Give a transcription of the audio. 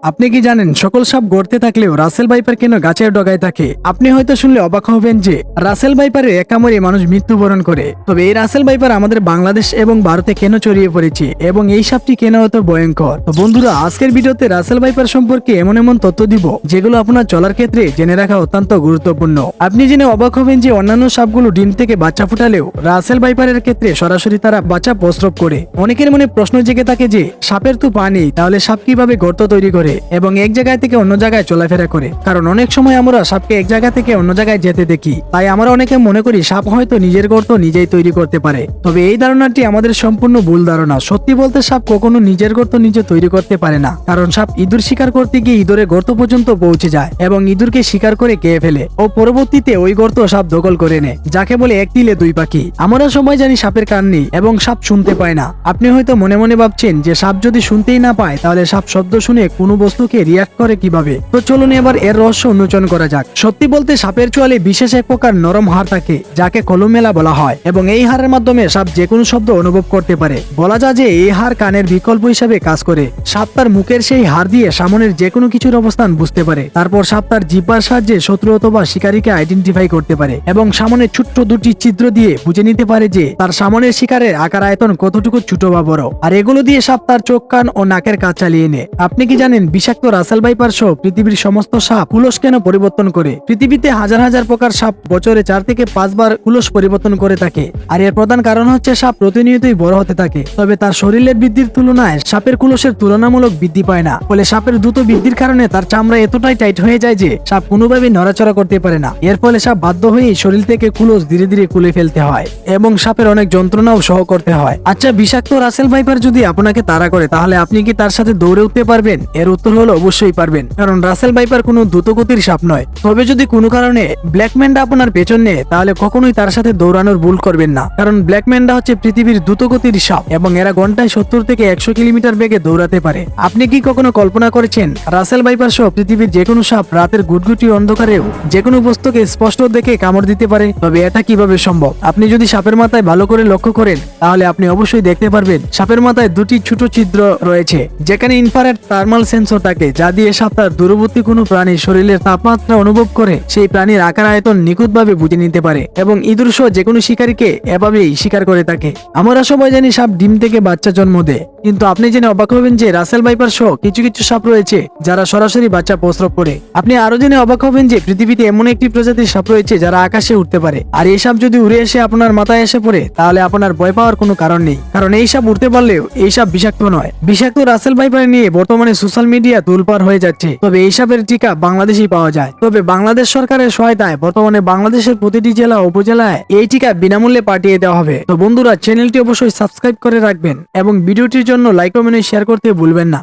আপনি কি জানেন সকল সাপ গর্তে থাকলেও রাসেল ভাইপার কেন গাছের ডগায় থাকে? আপনি হয়তো শুনলে অবাক হবেন যে রাসেল ভাইপারের এক কামড়ে মানুষ মৃত্যুবরণ করে। তবে এই রাসেল ভাইপার আমাদের বাংলাদেশ এবং ভারতে কেন ছড়িয়ে পড়েছে এবং এই সাপটি কেন এত ভয়ঙ্কর? তো বন্ধুরা, আজকের ভিডিওতে রাসেল ভাইপার সম্পর্কে এমন এমন তথ্য দিব যেগুলো আপনার চলার ক্ষেত্রে জেনে রাখা অত্যন্ত গুরুত্বপূর্ণ। আপনি জেনে অবাক হবেন যে অন্যান্য সাপগুলো ডিম থেকে বাচ্চা ফুটালেও রাসেল ভাইপারের ক্ষেত্রে সরাসরি তারা বাচ্চা প্রস্রাব করে। অনেকের মনে প্রশ্ন জেগে থাকে যে সাপের তো পা নেই, তাহলে সাপ কিভাবে গর্ত তৈরি করে এবং এক জায়গায় থেকে অন্য জায়গায় চলাফেরা করে? কারণ অনেক সময় আমরা সাপকে এক জায়গা থেকে অন্য জায়গায় যেতে দেখি, তাই আমরা অনেকে মনে করি সাপ হয়তো নিজের গর্ত নিজেই তৈরি করতে পারে। তবে এই ধারণাটি আমাদের সম্পূর্ণ ভুল ধারণা। সত্যি বলতে সাপ কখনো নিজের গর্ত নিজে তৈরি করতে পারে না, কারণ সাপ ইঁদুর শিকার করতে গিয়ে ইঁদুরের গর্ত পর্যন্ত পৌঁছে যায় এবং ইঁদুরকে শিকার করে খেয়ে ফেলে ও পরবর্তীতে ওই গর্ত সাপ দখল করে নেয়, যাকে বলে এক তিলে দুই পাখি। আমরা সবাই জানি সাপের কান নেই এবং সাপ শুনতে পায় না। আপনি হয়তো মনে মনে ভাবছেন যে সাপ যদি শুনতেই না পায় তাহলে সাপ শব্দ শুনে কোনো বস্তুকে রিয়াক্ট করে কিভাবে? তো চলুন এবার এর রহস্য উন্মোচন করা যাক। সত্যি বলতে সাপের চোয়ালে বিশেষ এক প্রকার নরম হাড় থাকে যাকে কলমেলা বলা হয় এবং এই হাড়ের মাধ্যমে সাপ যে কোনো শব্দ অনুভব করতে পারে। বলা যায় যে এই হাড় কানের বিকল্প হিসাবে কাজ করে। সাপ তার মুখের সেই হাড় দিয়ে সামনের যে কোনো কিছুর অবস্থান বুঝতে পারে। তারপর সাপ তার জিহ্বার সাহায্যে শত্রু অথবা শিকারীকে আইডেন্টিফাই করতে পারে এবং সামনে ছোট্ট দুটি ছিদ্র দিয়ে বুঝে নিতে পারে যে তার সামনের শিকারের আকার আয়তন কতটুকু ছোট বা বড়। আর এগুলো দিয়ে সাপ তার চোখ, কান ও নাকের কাজ চালিয়ে নেয়। আপনি কি জানেন বিষাক্ত রাসেল ভাইপার সহ পৃথিবীর সমস্ত সাপ কুলস কেন পরিবর্তন করে? পৃথিবীতে হাজার হাজার প্রকার সাপ বছরে 4 থেকে 5 বার কুলস পরিবর্তন করে থাকে। আর এর প্রধান কারণ হচ্ছে সাপ প্রতিনিয়তই বড় হতে থাকে, তবে তার শরীরের বৃদ্ধির তুলনায় সাপের কুলসের তুলনামূলক বৃদ্ধি পায় না। ফলে সাপের দ্রুত বৃদ্ধির কারণে তার চামড়া এতটাই টাইট হয়ে যায় যে সাপ কোনোভাবেই নড়াচড়া করতে পারে না। এর ফলে সাপ বাধ্য হয়েই শরীর থেকে কুলস ধীরে ধীরে খুলে ফেলতে হয় এবং সাপের অনেক যন্ত্রণাও সহ করতে হয়। আচ্ছা, বিষাক্ত রাসেল ভাইপার যদি আপনাকে তাড়া করে তাহলে আপনি কি তার সাথে দৌড়ে উঠতে পারবেন? এর উত্তর হলো অবশ্যই পারবেন, কারণ রাসেল ভাইপার কোনো দ্রুতগতির সাপ নয়। তবে যদি কোনো কারণে ব্ল্যাক ম্যান্ডা আপনার পেছন নেয় তাহলে কখনোই তার সাথে দৌড়ানোর ভুল করবেন না, কারণ ব্ল্যাক ম্যান্ডা হচ্ছে পৃথিবীর দ্রুতগতির সাপ এবং এরা ঘন্টায় 70 থেকে 100 কিলোমিটার বেগে দৌড়াতে পারে। আপনি কি কখনো কল্পনা করেছেন রাসেল ভাইপার সহ পৃথিবীর যে কোনো সাপ রাতের গুটগুটি অন্ধকারেও যে কোনো বস্তুকে স্পষ্ট দেখে কামড় দিতে পারে? তবে এটা কিভাবে সম্ভব? আপনি যদি সাপের মাথায় ভালো করে লক্ষ্য করেন তাহলে আপনি অবশ্যই দেখতে পারবেন সাপের মাথায় দুটি ছোট ছিদ্র রয়েছে, যেখানে ইনফ্রারেড থার্মাল সেন্সর থাকে, যা দিয়ে সাপ তার দূরবর্তী কোনো প্রাণীর শরীরের তাপমাত্রা অনুভব করে সেই প্রাণীর আকার আয়তন নিখুঁতভাবে বুঝে নিতে পারে এবং ইঁদুর সহ যে কোনো শিকারীকে এভাবেই শিকার করে থাকে। আমরা সবাই জানি সাপ ডিম থেকে বাচ্চা জন্ম দেয়, কিন্তু আপনি জেনে অবাক হবেন যে রাসেল ভাইপার সহ কিছু কিছু সাপ রয়েছে যারা সরাসরি বাচ্চা প্রস্রাব করে। আপনি আরো জেনে অবাক হবেন যে পৃথিবীতে এমন একটি প্রজাতির সাপ রয়েছে যারা আকাশে উঠতে পারে। আর এই সাপ যদি উড়ে এসে আপনার মাথায় এসে পড়ে তাহলে আপনার ভয় পাওয়ার কোনো কারণ নেই, কারণ এই সাপ উঠতে পারলেও এই সাপ বিষাক্ত নয়। বিষাক্ত রাসেল ভাইপার নিয়ে বর্তমানে সোশ্যাল মিডিয়া তোলপাড় হয়ে যাচ্ছে, তবে এই সাপের টিকা বাংলাদেশেই পাওয়া যায়। তবে বাংলাদেশ সরকারের সহায়তায় বর্তমানে বাংলাদেশের প্রতিটি জেলা উপজেলায় এই টিকা বিনামূল্যে পাঠিয়ে দেওয়া হবে। তো বন্ধুরা, চ্যানেলটি অবশ্যই সাবস্ক্রাইব করে রাখবেন এবং ভিডিওটির জন্য লাইক কমেন্ট শেয়ার করতে ভুলবেন না।